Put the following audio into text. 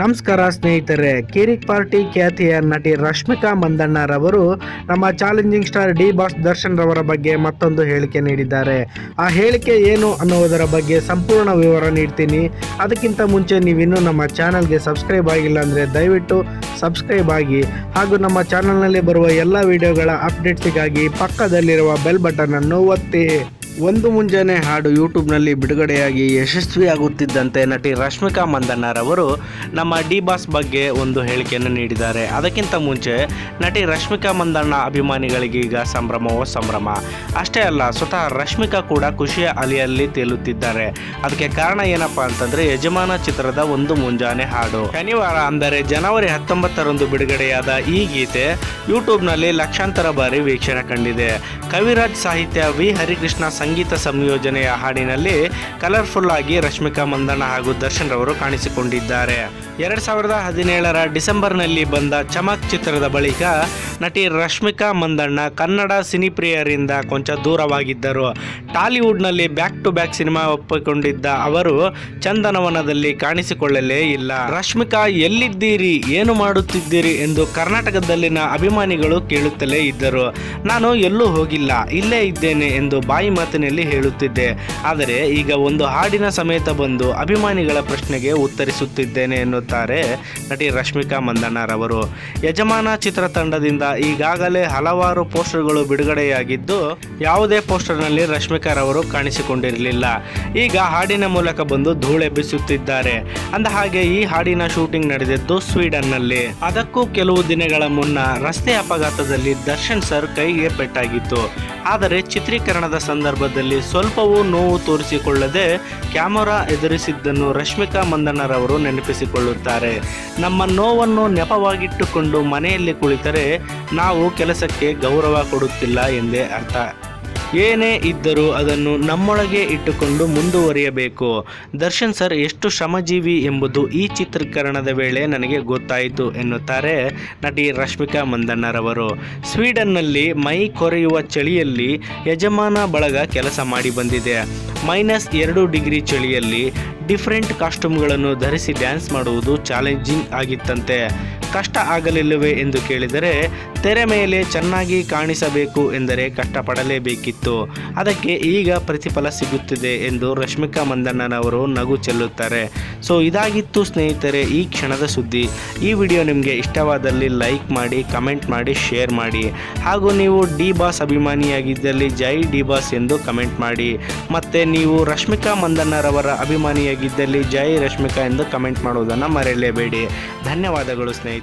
ನಮಸ್ಕಾರ ಸ್ನೇಹಿತರೆ, ಕಿರಿಕ್ ಪಾರ್ಟಿ ಖ್ಯಾತಿಯ ನಟಿ ರಶ್ಮಿಕಾ ಮಂದಣ್ಣರವರು ನಮ್ಮ challenging star D boss Darshan ರವರ ಬಗ್ಗೆ ಮತ್ತೊಂದು ಹೇಳಿಕೆ ನೀಡಿದ್ದಾರೆ. ಆ ಹೇಳಿಕೆ ಏನು ಅನ್ನುವುದರ ಬಗ್ಗೆ ಸಂಪೂರ್ಣ ವಿವರ ನೀಡ್ತೀನಿ. ಅದಕ್ಕಿಂತ ಮುಂಚೆ ನೀವಿನ್ನೂ ನಮ್ಮ ಚಾನಲ್ಗೆ ಸಬ್ಸ್ಕ್ರೈಬ್ ಆಗಿಲ್ಲ ಅಂದರೆ ದಯವಿಟ್ಟು ಸಬ್ಸ್ಕ್ರೈಬ್ ಆಗಿ, ಹಾಗೂ ನಮ್ಮ ಚಾನಲ್ನಲ್ಲಿ ಬರುವ ಎಲ್ಲ ವಿಡಿಯೋಗಳ ಅಪ್ಡೇಟ್ಸಿಗಾಗಿ ಪಕ್ಕದಲ್ಲಿರುವ ಬೆಲ್ ಬಟನ್ ಅನ್ನು ಒತ್ತಿ. ಒಂದು ಮುಂಜಾನೆ ಹಾಡು ಯೂಟ್ಯೂಬ್ನಲ್ಲಿ ಬಿಡುಗಡೆಯಾಗಿ ಯಶಸ್ವಿಯಾಗುತ್ತಿದ್ದಂತೆ ನಟಿ ರಶ್ಮಿಕಾ ಮಂದಣ್ಣರವರು ನಮ್ಮ ಡಿ ಬಾಸ್ ಬಗ್ಗೆ ಒಂದು ಹೇಳಿಕೆಯನ್ನು ನೀಡಿದ್ದಾರೆ. ಅದಕ್ಕಿಂತ ಮುಂಚೆ ನಟಿ ರಶ್ಮಿಕಾ ಮಂದಣ್ಣ ಅಭಿಮಾನಿಗಳಿಗೆ ಈಗ ಸಂಭ್ರಮವೋ ಸಂಭ್ರಮ. ಅಷ್ಟೇ ಅಲ್ಲ, ಸ್ವತಃ ರಶ್ಮಿಕಾ ಕೂಡ ಖುಷಿಯ ಅಲೆಯಲ್ಲಿ ತೇಲುತ್ತಿದ್ದಾರೆ. ಅದಕ್ಕೆ ಕಾರಣ ಏನಪ್ಪ ಅಂತಂದ್ರೆ ಯಜಮಾನ ಚಿತ್ರದ ಒಂದು ಮುಂಜಾನೆ ಹಾಡು ಶನಿವಾರ ಅಂದರೆ ಜನವರಿ 19ರಂದು ಬಿಡುಗಡೆಯಾದ ಈ ಗೀತೆ ಯೂಟ್ಯೂಬ್ನಲ್ಲಿ ಲಕ್ಷಾಂತರ ಬಾರಿ ವೀಕ್ಷಣೆ ಕಂಡಿದೆ. ಕವಿರಾಜ್ ಸಾಹಿತ್ಯ, ವಿ ಹರಿಕೃಷ್ಣ ಸಂಗೀತ ಸಂಯೋಜನೆಯ ಹಾಡಿನಲ್ಲಿ ಕಲರ್ಫುಲ್ ಆಗಿ ರಶ್ಮಿಕಾ ಮಂದಣ್ಣ ಹಾಗೂ ದರ್ಶನ್ ರವರು ಕಾಣಿಸಿಕೊಂಡಿದ್ದಾರೆ. 2017ರ ಡಿಸೆಂಬರ್ನಲ್ಲಿ ಬಂದ ಚಮಕ್ ಚಿತ್ರದ ಬಳಿಕ ನಟಿ ರಶ್ಮಿಕಾ ಮಂದಣ್ಣ ಕನ್ನಡ ಸಿನಿಪ್ರಿಯರಿಂದ ಕೊಂಚ ದೂರವಾಗಿದ್ದರು. ಟಾಲಿವುಡ್ನಲ್ಲಿ ಬ್ಯಾಕ್ ಟು ಬ್ಯಾಕ್ ಸಿನಿಮಾ ಒಪ್ಪಿಕೊಂಡಿದ್ದ ಅವರು ಚಂದನವನದಲ್ಲಿ ಕಾಣಿಸಿಕೊಳ್ಳಲೇ ಇಲ್ಲ. ರಶ್ಮಿಕಾ ಎಲ್ಲಿದ್ದೀರಿ, ಏನು ಮಾಡುತ್ತಿದ್ದೀರಿ ಎಂದು ಕರ್ನಾಟಕದಲ್ಲಿನ ಅಭಿಮಾನಿಗಳು ಕೇಳುತ್ತಲೇ ಇದ್ದರು. ನಾನು ಎಲ್ಲೂ ಹೋಗಿಲ್ಲ, ಇಲ್ಲೇ ಇದ್ದೇನೆ ಎಂದು ಬಾಯಿ ಮಾತಿನಲ್ಲಿ ಹೇಳುತ್ತಿದ್ದೆ. ಆದರೆ ಈಗ ಒಂದು ಹಾಡಿನ ಸಮೇತ ಬಂದು ಅಭಿಮಾನಿಗಳ ಪ್ರಶ್ನೆಗೆ ಉತ್ತರಿಸುತ್ತಿದ್ದೇನೆ ಎನ್ನುತ್ತಾರೆ ನಟಿ ರಶ್ಮಿಕಾ ಮಂದಣ್ಣರವರು. ಯಜಮಾನ ಚಿತ್ರತಂಡದಿಂದ ಈಗಾಗಲೇ ಹಲವಾರು ಪೋಸ್ಟರ್ಗಳು ಬಿಡುಗಡೆಯಾಗಿದ್ದು ಯಾವುದೇ ಪೋಸ್ಟರ್ನಲ್ಲಿ ರಶ್ಮಿಕಾ ರವರು ಕಾಣಿಸಿಕೊಂಡಿರಲಿಲ್ಲ. ಈಗ ಹಾಡಿನ ಮೂಲಕ ಬಂದು ಧೂಳೆಬ್ಬಿಸುತ್ತಿದ್ದಾರೆ. ಅಂದಹಾಗೆ ಈ ಹಾಡಿನ ಶೂಟಿಂಗ್ ನಡೆದಿದ್ದು ಸ್ವೀಡನ್ನಲ್ಲಿ. ಅದಕ್ಕೂ ಕೆಲವು ದಿನಗಳ ಮುನ್ನ ರಸ್ತೆ ಅಪಘಾತದಲ್ಲಿ ದರ್ಶನ್ ಸರ್ ಕೈಗೆ ಪೆಟ್ಟಾಗಿತ್ತು. ಆದರೆ ಚಿತ್ರೀಕರಣದ ಸಂದರ್ಭದಲ್ಲಿ ಸ್ವಲ್ಪವೂ ನೋವು ತೋರಿಸಿಕೊಳ್ಳದೆ ಕ್ಯಾಮರಾ ಎದುರಿಸಿದ್ದನ್ನು ರಶ್ಮಿಕಾ ಮಂದಣ್ಣರವರು ನೆನಪಿಸಿಕೊಳ್ಳುತ್ತಾರೆ. ನಮ್ಮ ನೋವನ್ನು ನೆಪವಾಗಿಟ್ಟುಕೊಂಡು ಮನೆಯಲ್ಲಿ ಕುಳಿತರೆ ನಾವು ಕೆಲಸಕ್ಕೆ ಗೌರವ ಕೊಡುತ್ತಿಲ್ಲ ಎಂದೇ ಅರ್ಥ. ಏನೇ ಇದ್ದರೂ ಅದನ್ನು ನಮ್ಮೊಳಗೆ ಇಟ್ಟುಕೊಂಡು ಮುಂದುವರಿಯಬೇಕು. ದರ್ಶನ್ ಸರ್ ಎಷ್ಟು ಶ್ರಮಜೀವಿ ಎಂಬುದು ಈ ಚಿತ್ರೀಕರಣದ ವೇಳೆ ನನಗೆ ಗೊತ್ತಾಯಿತು ಎನ್ನುತ್ತಾರೆ ನಟಿ ರಶ್ಮಿಕಾ ಮಂದಣ್ಣರವರು. ಸ್ವೀಡನ್ನಲ್ಲಿ ಮೈ ಕೊರೆಯುವ ಚಳಿಯಲ್ಲಿ ಯಜಮಾನ ಬಳಗ ಕೆಲಸ ಮಾಡಿ ಬಂದಿದೆ. -2 ಡಿಗ್ರಿ ಚಳಿಯಲ್ಲಿ ಡಿಫ್ರೆಂಟ್ ಕಾಸ್ಟ್ಯೂಮ್ಗಳನ್ನು ಧರಿಸಿ ಡ್ಯಾನ್ಸ್ ಮಾಡುವುದು ಚಾಲೆಂಜಿಂಗ್ ಆಗಿತ್ತಂತೆ. ಕಷ್ಟ ಆಗಲಿಲ್ಲವೇ ಎಂದು ಕೇಳಿದರೆ, ತೆರೆ ಮೇಲೆ ಚೆನ್ನಾಗಿ ಕಾಣಿಸಬೇಕು ಎಂದರೆ ಕಷ್ಟಪಡಲೇಬೇಕಿತ್ತು, ಅದಕ್ಕೆ ಈಗ ಪ್ರತಿಫಲ ಸಿಗುತ್ತಿದೆ ಎಂದು ರಶ್ಮಿಕಾ ಮಂದಣ್ಣನವರು ನಗು ಚೆಲ್ಲುತ್ತಾರೆ. ಸೊ ಇದಾಗಿತ್ತು ಸ್ನೇಹಿತರೆ ಈ ಕ್ಷಣದ ಸುದ್ದಿ. ಈ ವಿಡಿಯೋ ನಿಮಗೆ ಇಷ್ಟವಾದಲ್ಲಿ ಲೈಕ್ ಮಾಡಿ, ಕಮೆಂಟ್ ಮಾಡಿ, ಶೇರ್ ಮಾಡಿ. ಹಾಗೂ ನೀವು ಡಿ ಬಾಸ್ ಅಭಿಮಾನಿಯಾಗಿದ್ದಲ್ಲಿ ಜೈ ಡಿ ಬಾಸ್ ಎಂದು ಕಮೆಂಟ್ ಮಾಡಿ. ಮತ್ತು ನೀವು ರಶ್ಮಿಕಾ ಮಂದಣ್ಣರವರ ಅಭಿಮಾನಿಯಾಗಿದ್ದಲ್ಲಿ ಜೈ ರಶ್ಮಿಕಾ ಎಂದು ಕಮೆಂಟ್ ಮಾಡುವುದನ್ನು ಮರೆಯಲೇಬೇಡಿ. ಧನ್ಯವಾದಗಳು ಸ್ನೇಹಿತರೆ.